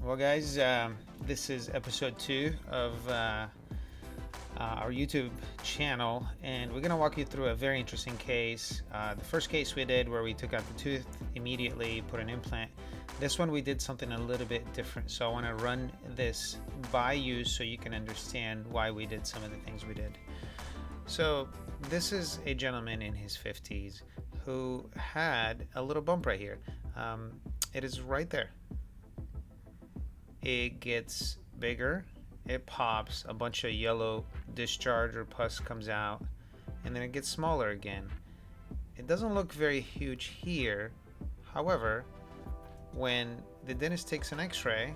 Well, guys, this is episode 2 of our YouTube channel, and we're going to walk you through a very interesting case. The first case we did where we took out the tooth, immediately put an implant. This one we did something a little bit different, so I want to run this by you so you can understand why we did some of the things we did. So this is a gentleman in his 50s who had a little bump right here. It is right there. It gets bigger, it pops, a bunch of yellow discharge or pus comes out, and then it gets smaller again. It doesn't look very huge here. However, when the dentist takes an x-ray,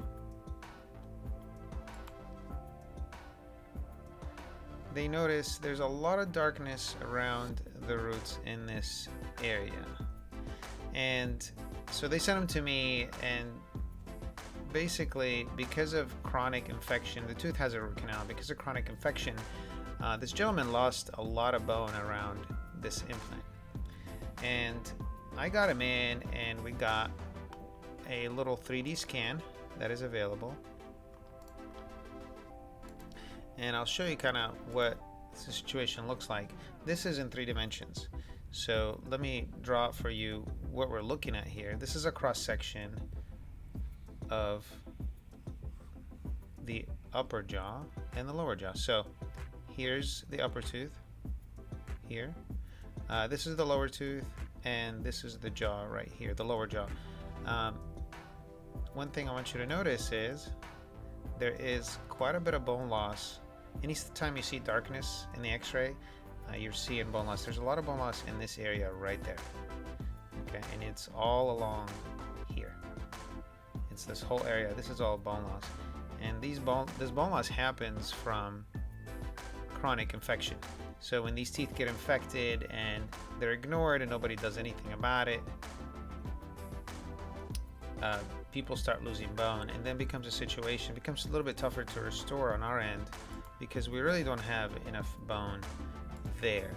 they notice there's a lot of darkness around the roots in this area. And so they sent him to me, and basically, because of chronic infection, the tooth has a root canal. Because of chronic infection, this gentleman lost a lot of bone around this implant. And I got him in, and we got a little 3D scan that is available. And I'll show you kind of what the situation looks like. This is in 3 dimensions. So let me draw for you what we're looking at here. This is a cross section of the upper jaw and the lower jaw. So here's the upper tooth here. This is the lower tooth, and this is the jaw right here, the lower jaw. One thing I want you to notice is there is quite a bit of bone loss. Anytime you see darkness in the x-ray, you're seeing bone loss. There's a lot of bone loss in this area right there. Okay, and it's all along here. It's this whole area. This is all bone loss, and this bone loss happens from chronic infection. So when these teeth get infected and they're ignored and nobody does anything about it, people start losing bone, and then becomes a little bit tougher to restore on our end because we really don't have enough bone there.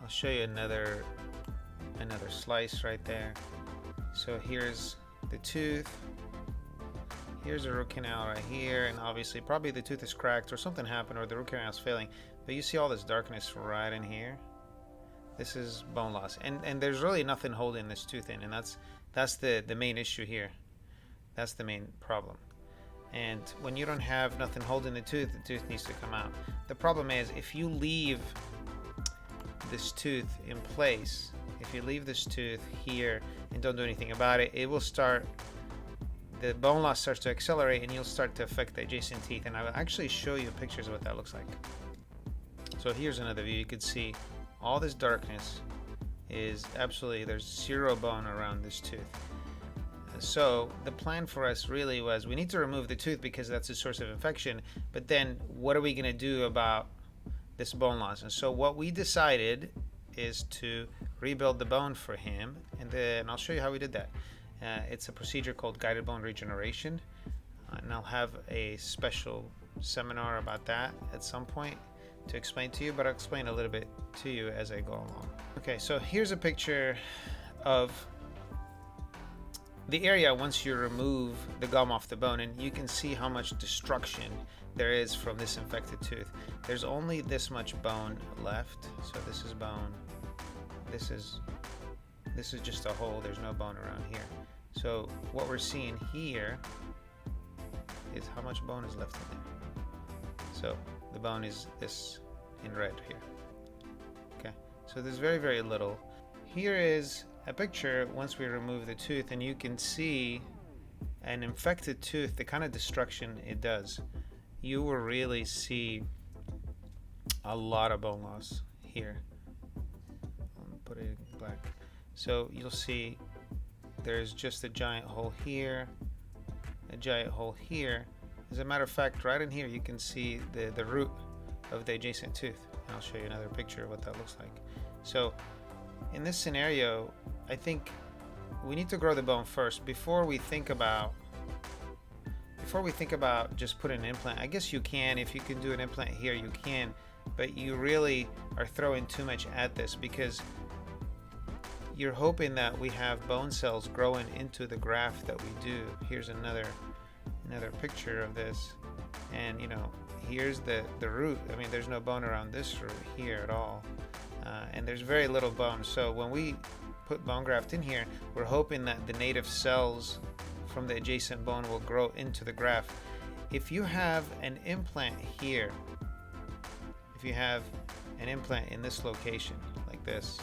I'll show you another slice right there. So here's the tooth, here's the root canal right here, and obviously probably the tooth is cracked or something happened or the root canal is failing, but you see all this darkness right in here. This is bone loss, and there's really nothing holding this tooth in, and that's the main issue here. That's the main problem. And when you don't have nothing holding the tooth needs to come out. The problem is if you leave this tooth in place, if you leave this tooth here and don't do anything about it, the bone loss starts to accelerate, and you'll start to affect the adjacent teeth. And I will actually show you pictures of what that looks like. So here's another view. You can see all this darkness is absolutely, there's zero bone around this tooth. So the plan for us really was, we need to remove the tooth because that's a source of infection, but then what are we going to do about this bone loss? And so what we decided is to rebuild the bone for him, and then I'll show you how we did that. It's a procedure called guided bone regeneration, and I'll have a special seminar about that at some point to explain to you, but I'll explain a little bit to you as I go along. Okay, so here's a picture of the area once you remove the gum off the bone, and you can see how much destruction there is from this infected tooth. There's only this much bone left. So this is bone. This is just a hole. There's no bone around here. So what we're seeing here is how much bone is left in there. So the bone is this in red here. Okay, so there's very, very little. Here is a picture once we remove the tooth, and you can see an infected tooth, the kind of destruction it does. You will really see a lot of bone loss here. I'll put it in black. So you'll see there's just a giant hole here, a giant hole here. As a matter of fact, right in here you can see the root of the adjacent tooth. And I'll show you another picture of what that looks like. So in this scenario, I think we need to grow the bone first before we think about just putting an implant. I guess you can, if you can do an implant here, you can, but you really are throwing too much at this because you're hoping that we have bone cells growing into the graft that we do. Here's another picture of this, and you know, here's the root. I mean, there's no bone around this root here at all, and there's very little bone. So when we put bone graft in here, we're hoping that the native cells from the adjacent bone will grow into the graft. If you have an implant here, if you have an implant in this location like this,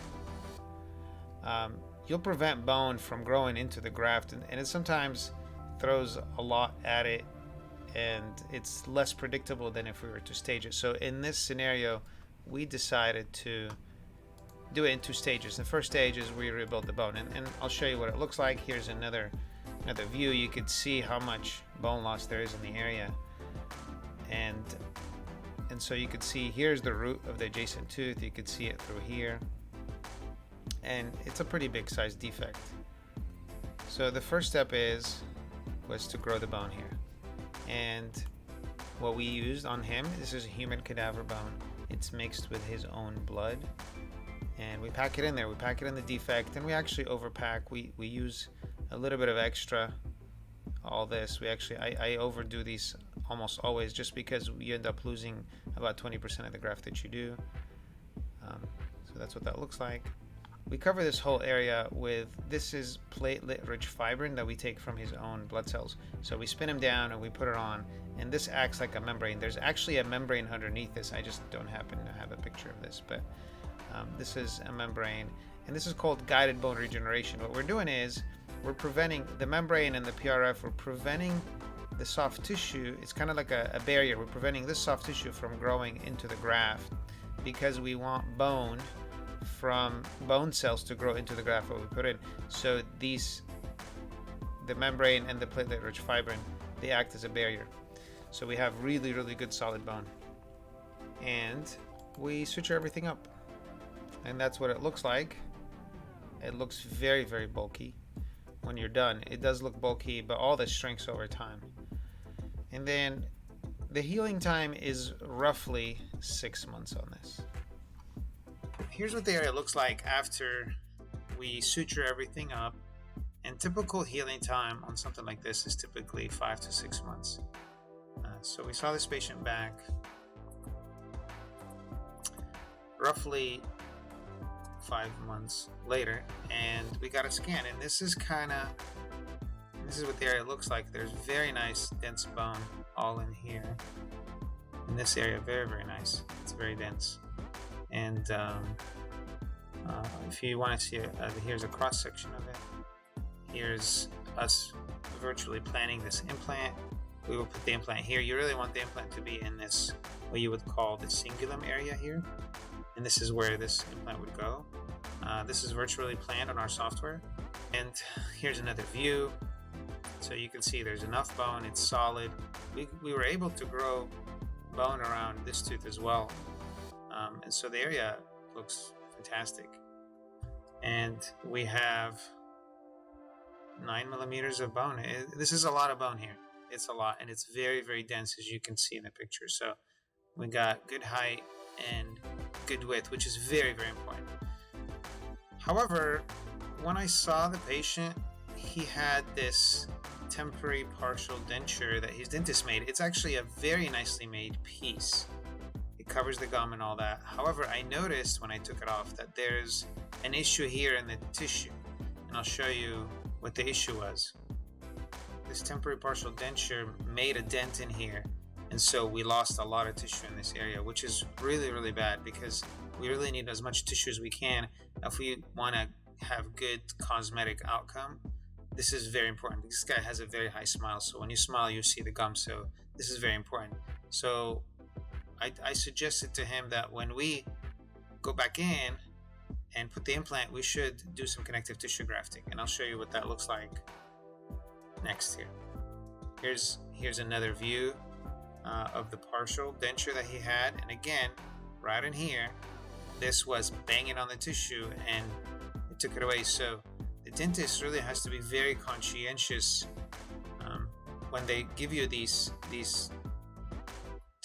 you'll prevent bone from growing into the graft, and it sometimes throws a lot at it, and it's less predictable than if we were to stage it. So in this scenario, we decided to do it in 2 stages. The first stage is we rebuild the bone, and I'll show you what it looks like. Here's another view. You could see how much bone loss there is in the area, and so you could see here's the root of the adjacent tooth. You could see it through here, and it's a pretty big size defect. So the first step was to grow the bone here, and what we used on him, this is a human cadaver bone. It's mixed with his own blood, and we pack it in there. We pack it in the defect, and we actually overpack. We use a little bit of extra. All this, I overdo these almost always, just because you end up losing about 20% of the graft that you do. So that's what that looks like. We cover this whole area with, this is platelet-rich fibrin that we take from his own blood cells. So we spin him down and we put it on, and this acts like a membrane. There's actually a membrane underneath this. I just don't happen to have a picture of this, but this is a membrane, and this is called guided bone regeneration. What we're doing is we're preventing the membrane and the PRF. We're preventing the soft tissue. It's kind of like a barrier. We're preventing this soft tissue from growing into the graft, because we want bone cells to grow into the graft what we put in. So the membrane and the platelet-rich fibrin, they act as a barrier. So we have really, really good solid bone, and we suture everything up, and that's what it looks like. It looks very, very bulky. When you're done, it does look bulky, but all this shrinks over time. And then the healing time is roughly 6 months on this. Here's what the area looks like after we suture everything up, and typical healing time on something like this is typically 5 to 6 months. So we saw this patient back roughly 5 months later, and we got a scan, and this is what the area looks like. There's very nice dense bone all in here in this area. Very, very nice. It's very dense. And if you want to see it, here's a cross section of it. Here's us virtually planting this implant. We will put the implant here. You really want the implant to be in this, what you would call the cingulum area here, and this is where this implant would go. This is virtually planned on our software. And here's another view. So you can see there's enough bone, it's solid. We were able to grow bone around this tooth as well. And so the area looks fantastic. And we have 9 millimeters of bone. This is a lot of bone here. It's a lot, and it's very, very dense, as you can see in the picture. So we got good height and good width, which is very, very important. However, when I saw the patient, he had this temporary partial denture that his dentist made. It's actually a very nicely made piece. It covers the gum and all that. However, I noticed when I took it off that there's an issue here in the tissue, and I'll show you what the issue was. This temporary partial denture made a dent in here, and so we lost a lot of tissue in this area, which is really, really bad, because we really need as much tissue as we can if we want to have good cosmetic outcome. This is very important. This guy has a very high smile, so when you smile you see the gum, so this is very important. So I suggested to him that when we go back in and put the implant, we should do some connective tissue grafting, and I'll show you what that looks like next here. Here's another view of the partial denture that he had, and again, right in here, this was banging on the tissue and it took it away. So the dentist really has to be very conscientious when they give you these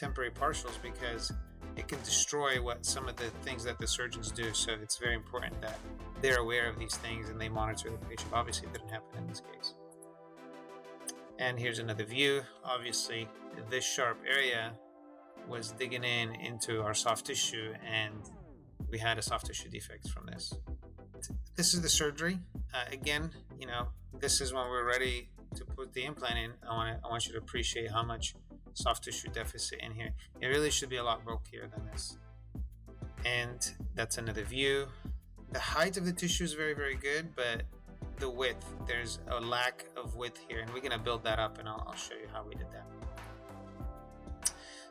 temporary partials because it can destroy what some of the things that the surgeons do. So it's very important that they're aware of these things and they monitor the patient. Obviously, it didn't happen in this case. And here's another view. Obviously, this sharp area was digging into our soft tissue, and we had a soft tissue defect from this. This is the surgery. Again, this is when we're ready to put the implant in. I want you to appreciate how much soft tissue deficit in here. It really should be a lot bulkier than this. And that's another view. The height of the tissue is very, very good, but the width, there's a lack of width here, and we're going to build that up, and I'll show you how we did that.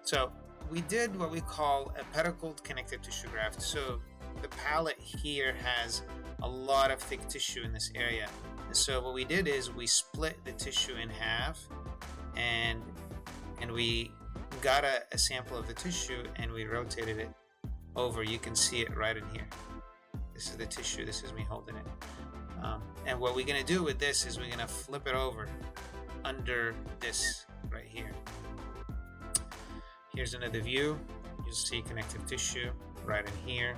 So we did what we call a pedicled connective tissue graft. So the palate here has a lot of thick tissue in this area. And so what we did is we split the tissue in half, and we got a sample of the tissue and we rotated it over. You can see it right in here. This is the tissue. This is me holding it. And what we're going to do with this is we're going to flip it over under this right here. Here's another view. You'll see connective tissue right in here.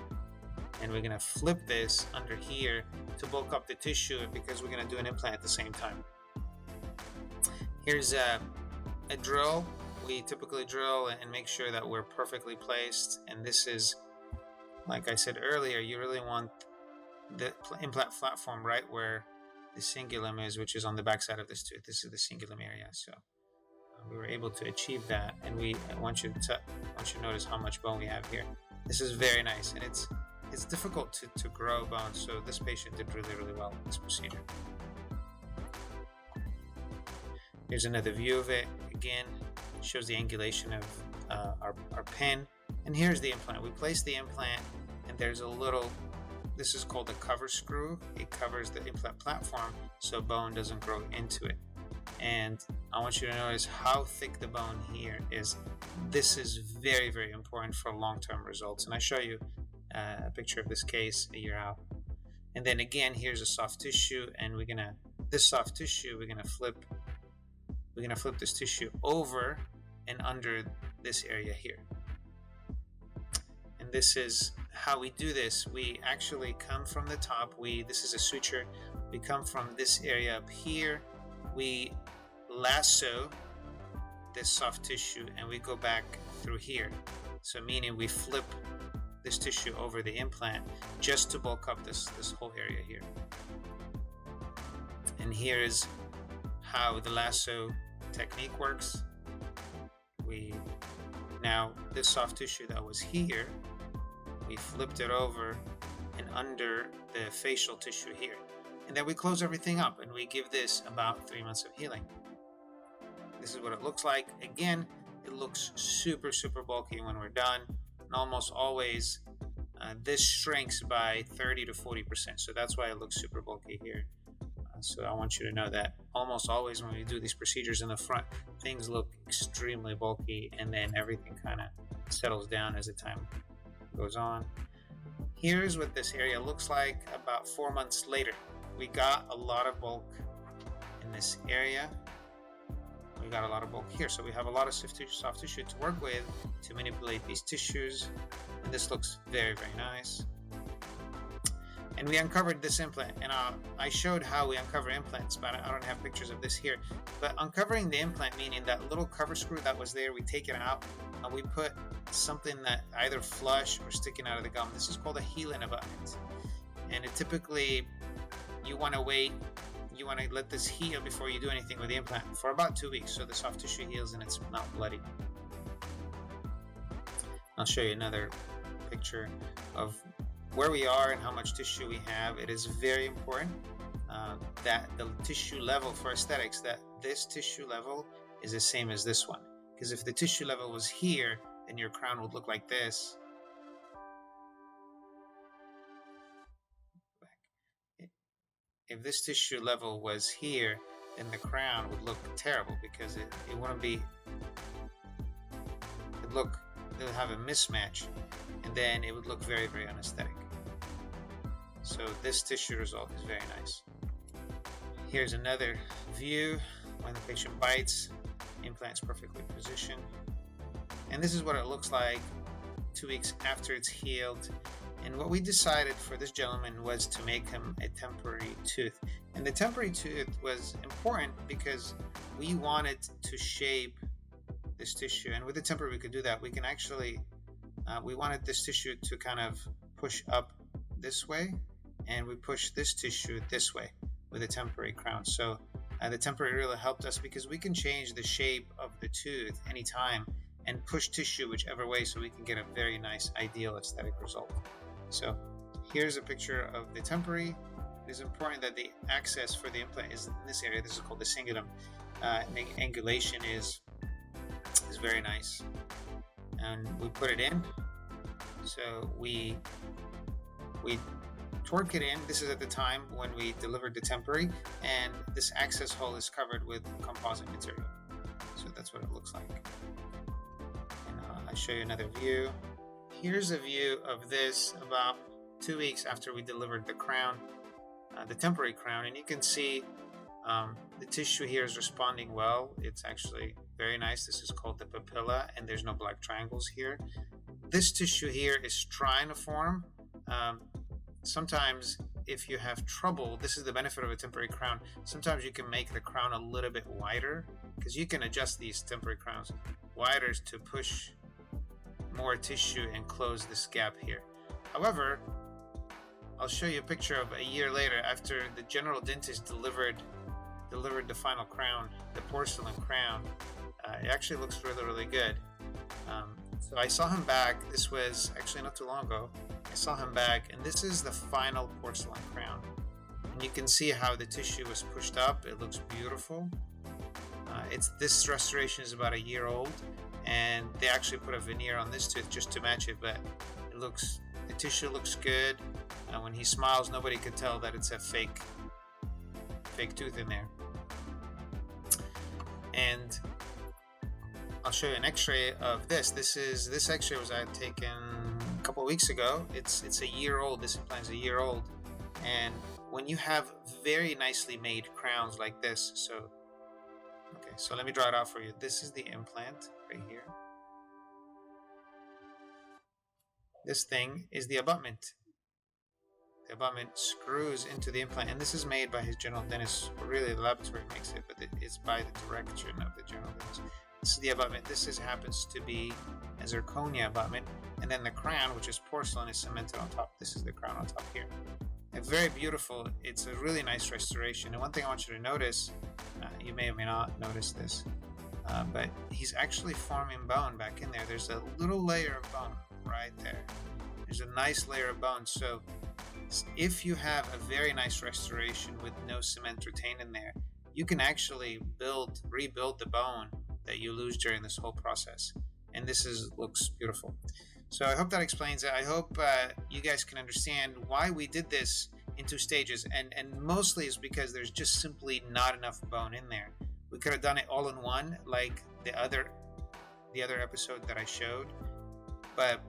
And we're going to flip this under here to bulk up the tissue because we're going to do an implant at the same time. Here's a drill. We typically drill and make sure that we're perfectly placed. And this is, like I said earlier, you really want the implant platform right where the cingulum is, which is on the back side of this tooth. This is the cingulum area. So we were able to achieve that. And I want you to notice how much bone we have here. This is very nice, and it's difficult to grow bone. So this patient did really, really well in this procedure. Here's another view of it. Again, it shows the angulation of our pin. And here's the implant. We place the implant, and there's a little, this is called a cover screw. It covers the implant platform so bone doesn't grow into it. And I want you to notice how thick the bone here is. This is very, very important for long-term results. And I show you a picture of this case a year out. And then again, here's a soft tissue, and this soft tissue, we're gonna flip this tissue over and under this area here. And this is how we do this. We actually come from the top. This is a suture. We come from this area up here. We lasso this soft tissue and we go back through here. So meaning we flip this tissue over the implant just to bulk up this whole area here. And here is how the lasso technique works. Now this soft tissue that was here, we flipped it over and under the facial tissue here. And then we close everything up and we give this about 3 months of healing. This is what it looks like. Again, it looks super, super bulky when we're done. And almost always this shrinks by 30 to 40%. So that's why it looks super bulky here. So I want you to know that almost always when we do these procedures in the front, things look extremely bulky, and then everything kind of settles down as the time goes on. Here's what this area looks like about 4 months later. We got a lot of bulk in this area. We got a lot of bulk here. So we have a lot of soft tissue to work with to manipulate these tissues. And this looks very, very nice. And we uncovered this implant, and I showed how we uncover implants, but I don't have pictures of this here. But uncovering the implant, meaning that little cover screw that was there, we take it out and we put something that either flush or sticking out of the gum. This is called a healing abutment. And it typically, you want to let this heal before you do anything with the implant for about 2 weeks so the soft tissue heals and it's not bloody. I'll show you another picture of where we are and how much tissue we have. It is very important that the tissue level for aesthetics, that this tissue level is the same as this one. Because if the tissue level was here, then your crown would look like this. If this tissue level was here, then the crown would look terrible because it wouldn't be, it would have a mismatch, and then it would look very, very unaesthetic. So this tissue result is very nice. Here's another view when the patient bites, implant's perfectly positioned, And this is what it looks like 2 weeks after it's healed. And what we decided for this gentleman was to make him a temporary tooth. And the temporary tooth was important because we wanted to shape this tissue. And with the temporary, we could do that. We can actually, we wanted this tissue to kind of push up this way, and we push this tissue this way with a temporary crown. So the temporary really helped us because we can change the shape of the tooth anytime and push tissue whichever way, so we can get a very nice ideal aesthetic result. So here's a picture of the temporary. It is important that the access for the implant is in this area. This is called the cingulum. The angulation is very nice. And we put it in. So we torque it in. This is at the time when we delivered the temporary, and this access hole is covered with composite material. So that's what it looks like. And I'll show you another view. Here's a view of this about 2 weeks after we delivered the crown, the temporary crown, and you can see the tissue here is responding well. It's actually very nice. This is called the papilla, and there's no black triangles here. This tissue here is trying to form. Sometimes if you have trouble, this is the benefit of a temporary crown. Sometimes you can make the crown a little bit wider, because you can adjust these temporary crowns wider to push more tissue and close this gap here. However, I'll show you a picture of a year later after the general dentist delivered the final crown, the porcelain crown. It actually looks really good. So I saw him back. This was actually not too long ago. I saw him back, and this is the final porcelain crown. And you can see how the tissue was pushed up. It looks beautiful. This restoration is about a year old, and they actually put a veneer on this tooth just to match it, but the tissue looks good. When he smiles, nobody could tell that it's a fake tooth in there. And I'll show you an x-ray of this. This x-ray was taken a couple of weeks ago. It's a year old. This implant's a year old. And when you have very nicely made crowns like this, so let me draw it out for you. This is the implant right here. This thing is the abutment. The abutment screws into the implant, and this is made by his general dentist. Really, the laboratory makes it, but it's by the direction of the general dentist. This is the abutment. This happens to be a zirconia abutment, and then the crown, which is porcelain, is cemented on top. This is the crown on top here. And very beautiful. It's a really nice restoration. And one thing I want you to notice, you may or may not notice this, but he's actually forming bone back in there. There's a little layer of bone right there. There's a nice layer of bone. So if you have a very nice restoration with no cement retained in there, you can actually rebuild the bone that you lose during this whole process. And this looks beautiful. So I hope that explains it. I hope you guys can understand why we did this in 2 stages, and mostly is because there's just simply not enough bone in there. We could have done it all in one, like the other episode that I showed, but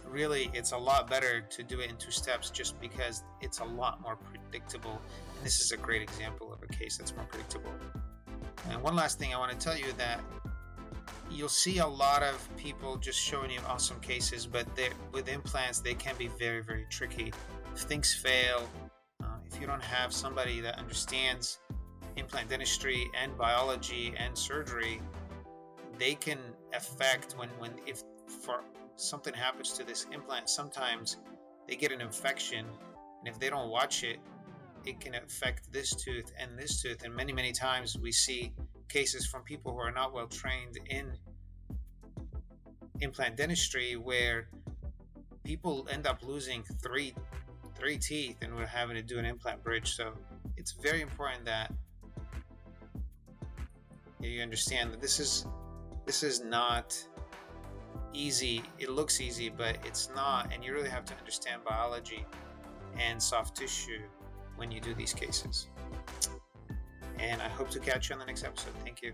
really it's a lot better to do it in 2 steps, just because it's a lot more predictable. And this is a great example of a case that's more predictable. And one last thing I want to tell you, that you'll see a lot of people just showing you awesome cases, but with implants, they can be very, very tricky. If things fail, if you don't have somebody that understands implant dentistry and biology and surgery, they can affect if for something happens to this implant, sometimes they get an infection, and if they don't watch it, it can affect this tooth and this tooth. And many, many times we see cases from people who are not well trained in implant dentistry where people end up losing three teeth, and we're having to do an implant bridge. So it's very important that you understand that this is not easy. It looks easy, but it's not, and you really have to understand biology and soft tissue when you do these cases. And I hope to catch you on the next episode. Thank you.